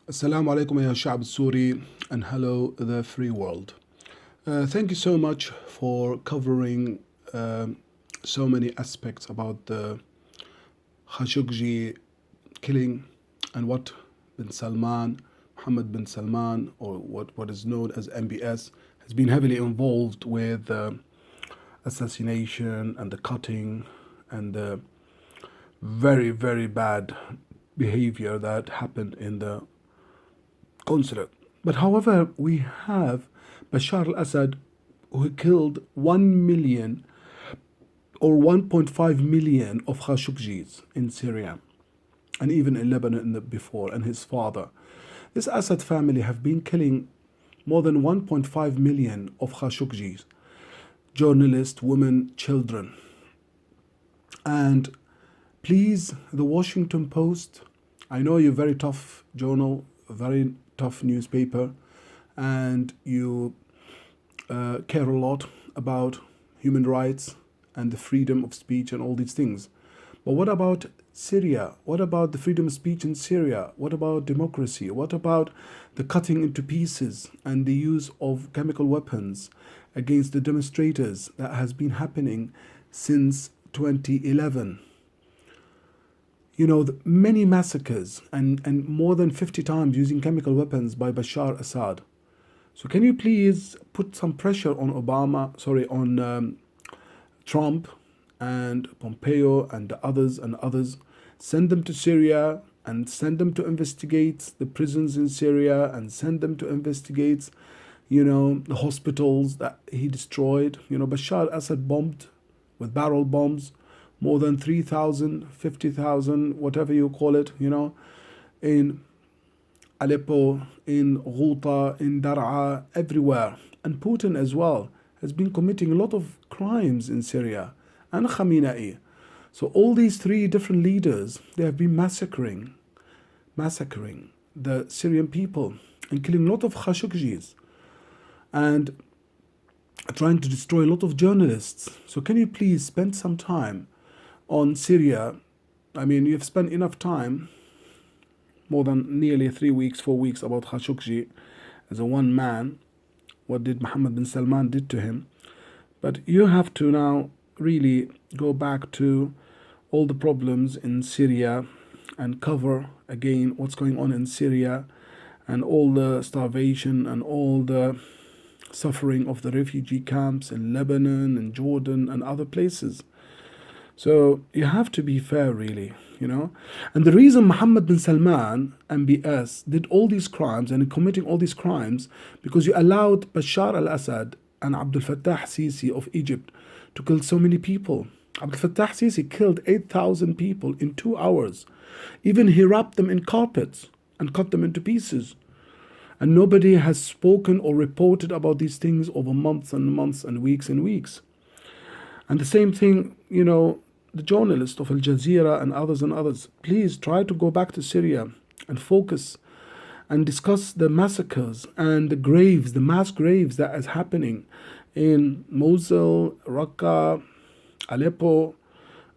Assalamu alaikum ya Sha'b Suri, and hello the free world. Thank you so much for covering so many aspects about the Khashoggi killing and what bin Salman, Mohammed bin Salman, or what is known as MBS, has been heavily involved with the assassination and the cutting and the very, very bad behavior that happened in the consulate. But however, we have Bashar al-Assad, who killed 1 million or 1.5 million of Khashoggis in Syria and even in Lebanon before, and his father. This Assad family have been killing more than 1.5 million of Khashoggis, journalists, women, children. And please, the Washington Post, I know you're very tough journal, very tough newspaper, and you care a lot about human rights and the freedom of speech and all these things. But what about Syria? What about the freedom of speech in Syria? What about democracy? What about the cutting into pieces and the use of chemical weapons against the demonstrators that has been happening since 2011? You know, many massacres and more than 50 times using chemical weapons by Bashar Assad. So can you please put some pressure on on Trump and Pompeo and the others, send them to Syria and send them to investigate the prisons in Syria and send them to investigate, the hospitals that he destroyed. Bashar Assad bombed with barrel bombs more than 3,000, 50,000, whatever you call it, in Aleppo, in Ghouta, in Dar'a, everywhere. And Putin as well has been committing a lot of crimes in Syria, and Khamenei. So all these three different leaders, they have been massacring the Syrian people and killing a lot of Khashoggis and trying to destroy a lot of journalists. So can you please spend some time on Syria? I mean, you've spent enough time, more than nearly 3 weeks, 4 weeks, about Khashoggi as a one man, what did Mohammed bin Salman did to him. But you have to now really go back to all the problems in Syria and cover again what's going on in Syria and all the starvation and all the suffering of the refugee camps in Lebanon and Jordan and other places. So you have to be fair, really, And the reason Mohammed bin Salman, MBS, did all these crimes and committing all these crimes, because you allowed Bashar al-Assad and Abdel Fattah Sissy of Egypt to kill so many people. Abdel Fattah Sissy killed 8,000 people in 2 hours. Even he wrapped them in carpets and cut them into pieces. And nobody has spoken or reported about these things over months and months and weeks and weeks. And the same thing, the journalists of Al Jazeera and others, please try to go back to Syria and focus and discuss the massacres and the graves, the mass graves that is happening in Mosul, Raqqa, Aleppo,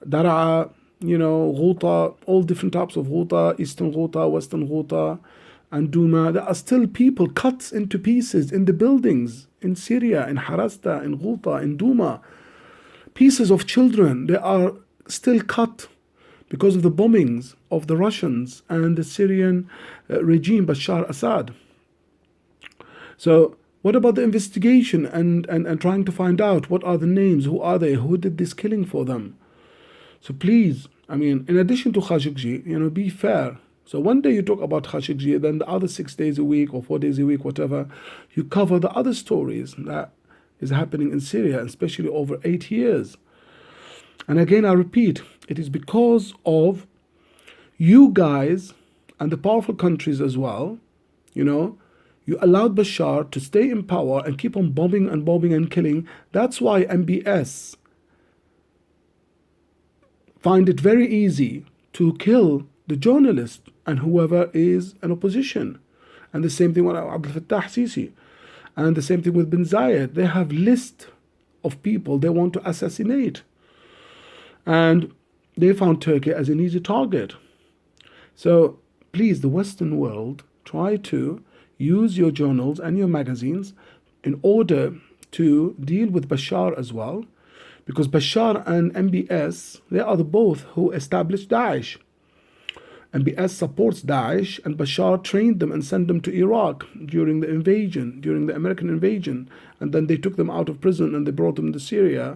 Dar'a, Ghouta, all different types of Ghouta, Eastern Ghouta, Western Ghouta, and Duma. There are still people cut into pieces in the buildings in Syria, in Harasta, in Ghouta, in Duma. Pieces of children, they are still cut because of the bombings of the Russians and the Syrian regime, Bashar Assad. So what about the investigation and trying to find out what are the names, who are they, who did this killing for them? So please, in addition to Khashoggi, be fair. So one day you talk about Khashoggi, then the other 6 days a week or 4 days a week, whatever, you cover the other stories that is happening in Syria, especially over 8 years. And again, I repeat, it is because of you guys and the powerful countries as well, you allowed Bashar to stay in power and keep on bombing and killing. That's why MBS find it very easy to kill the journalist and whoever is an opposition. And the same thing with Abdel Fattah Sissy. And the same thing with bin Zayed. They have list of people they want to assassinate. And they found Turkey as an easy target. So please, the Western world, try to use your journals and your magazines in order to deal with Bashar as well, because Bashar and MBS, they are the both who established Daesh. MBS supports Daesh, and Bashar trained them and sent them to Iraq during the invasion, during the American invasion, and then they took them out of prison and they brought them to Syria,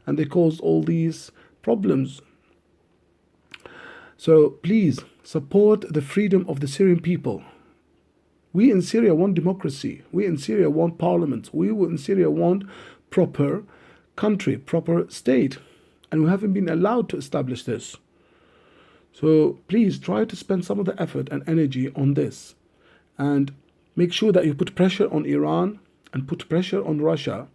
and they caused all these problems. So please support the freedom of the Syrian people. We in Syria want democracy. We in Syria want parliament. We in Syria want proper country, proper state, and we haven't been allowed to establish this. So please try to spend some of the effort and energy on this, and make sure that you put pressure on Iran and put pressure on Russia,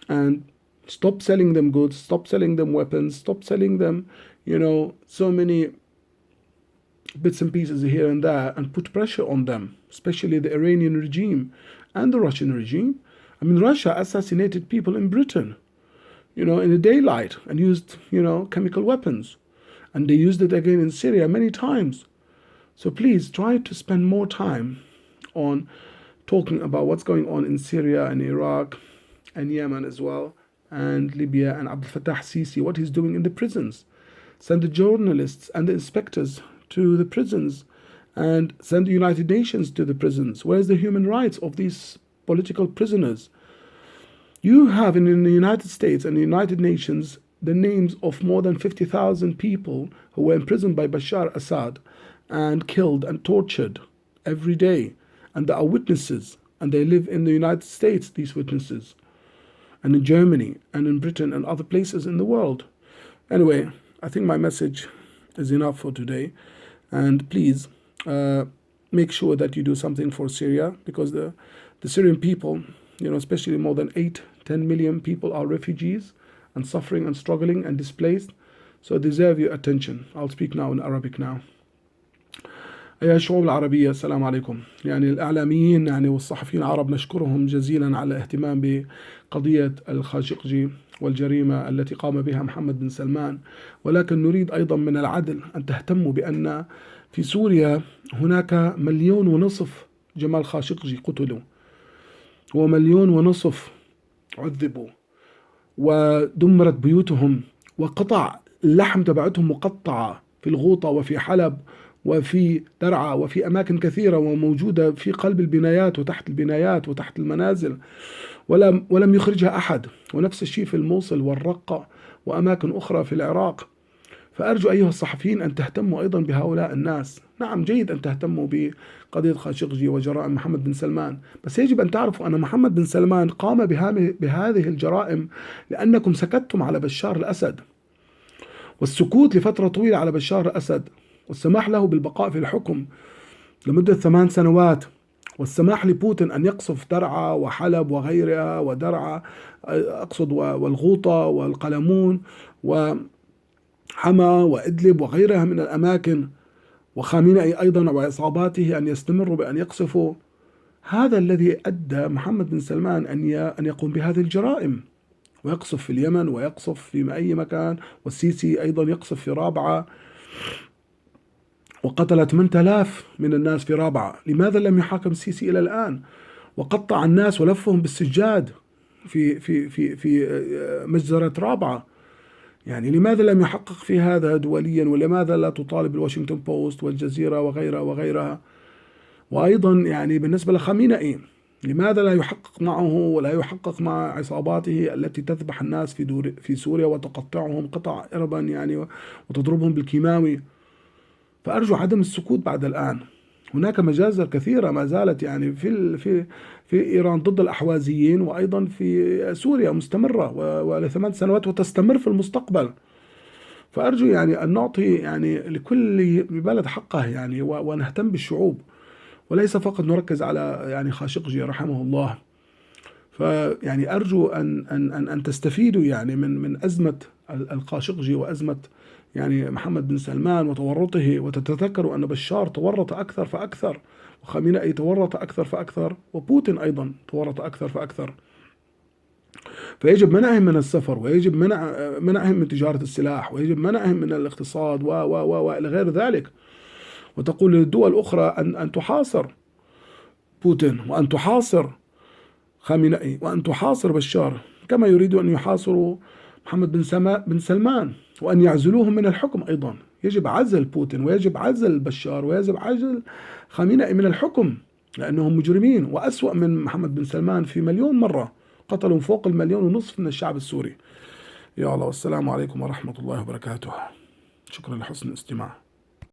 and stop selling them goods, stop selling them weapons, stop selling them, so many bits and pieces here and there, and put pressure on them, especially the Iranian regime and the Russian regime. I mean, Russia assassinated people in Britain, in the daylight, and used, chemical weapons. And they used it again in Syria many times. So please try to spend more time on talking about what's going on in Syria and Iraq and Yemen as well, and Libya, and Abdel Fattah Sissy, what he's doing in the prisons. Send the journalists and the inspectors to the prisons, and send the United Nations to the prisons. Where's the human rights of these political prisoners? You have in the United States and the United Nations the names of more than 50,000 people who were imprisoned by Bashar Assad and killed and tortured every day. And there are witnesses, and they live in the United States, these witnesses, and in Germany and in Britain and other places in the world. Anyway, I think my message is enough for today. And please make sure that you do something for Syria, because the Syrian people, especially more than 8-10 million people are refugees and suffering and struggling and displaced, so deserve your attention. I'll speak now in Arabic now. أيها الشعوب العربية، السلام عليكم. الإعلاميين والصحفيين العرب نشكرهم جزيلا على الاهتمام بقضية الخاشقجي والجريمة التي قام بها محمد بن سلمان، ولكن نريد أيضا من العدل أن تهتموا بأن في سوريا هناك 1.5 مليون جمال خاشقجي قتلوا، ومليون ونصف عذبوا، ودمرت بيوتهم، وقطع اللحم تبعتهم مقطعة في الغوطة وفي حلب وفي درعا وفي أماكن كثيرة، وموجودة في قلب البنايات وتحت البنايات وتحت المنازل، ولم يخرجها أحد. ونفس الشيء في الموصل والرقة وأماكن أخرى في العراق. فأرجو أيها الصحفيين أن تهتموا أيضا بهؤلاء الناس. نعم، جيد أن تهتموا بقضية خاشقجي وجرائم محمد بن سلمان، بس يجب أن تعرفوا أن محمد بن سلمان قام بهذه الجرائم لأنكم سكتتم على بشار الأسد. والسكوت لفترة طويلة على بشار الأسد، والسماح له بالبقاء في الحكم لمدة 8 سنوات، والسماح لبوتين أن يقصف درعا وحلب وغيرها، ودرعا أقصد والغوطة والقلمون وحما وإدلب وغيرها من الأماكن، وخامنئي أيضا وعصاباته أن يستمروا بأن يقصفوا. هذا الذي أدى محمد بن سلمان أن يقوم بهذه الجرائم، ويقصف في اليمن ويقصف في أي مكان، والسيسي أيضا يقصف في رابعة وقتل 8000 من الناس في رابعة. لماذا لم يحاكم السيسي إلى الآن؟ وقطع الناس ولفهم بالسجاد في مجزرة رابعة. لماذا لم يحقق في هذا دوليا؟ ولماذا لا تطالب الواشنطن بوست والجزيرة وغيرها؟ وأيضا بالنسبة لخامنئي، لماذا لا يحقق معه ولا يحقق مع عصاباته التي تذبح الناس في سوريا وتقطعهم قطع إربا وتضربهم بالكيماوي؟ فأرجو عدم السكوت بعد الآن. هناك مجازر كثيرة ما زالت في إيران ضد الأحوازيين، وأيضا في سوريا مستمرة ول8 سنوات وتستمر في المستقبل. فأرجو أن نعطي لكل بلد حقه، ونهتم بالشعوب، وليس فقط نركز على خاشقجي رحمه الله. أرجو أن تستفيدوا من أزمة الخاشقجي وأزمة محمد بن سلمان وتورطه، وتتذكروا أن بشار تورط أكثر فأكثر، وخامنئي تورط أكثر فأكثر، وبوتين أيضا تورط أكثر فأكثر. فيجب منعهم من السفر، ويجب منعهم من تجارة السلاح، ويجب منعهم من الاقتصاد وإلى غير ذلك. وتقول للدول الأخرى أن تحاصر بوتين، وأن تحاصر خامنئي، وأن تحاصر بشار، كما يريدوا أن يحاصروا محمد بن سلمان، وأن يعزلوهم من الحكم. أيضا يجب عزل بوتين، ويجب عزل بشار، ويجب عزل خامنئي من الحكم، لأنهم مجرمين وأسوأ من محمد بن سلمان في مليون مرة. قتلوا فوق 1,500,000 من الشعب السوري. يا الله، والسلام عليكم ورحمة الله وبركاته. شكرا لحسن الاستماع.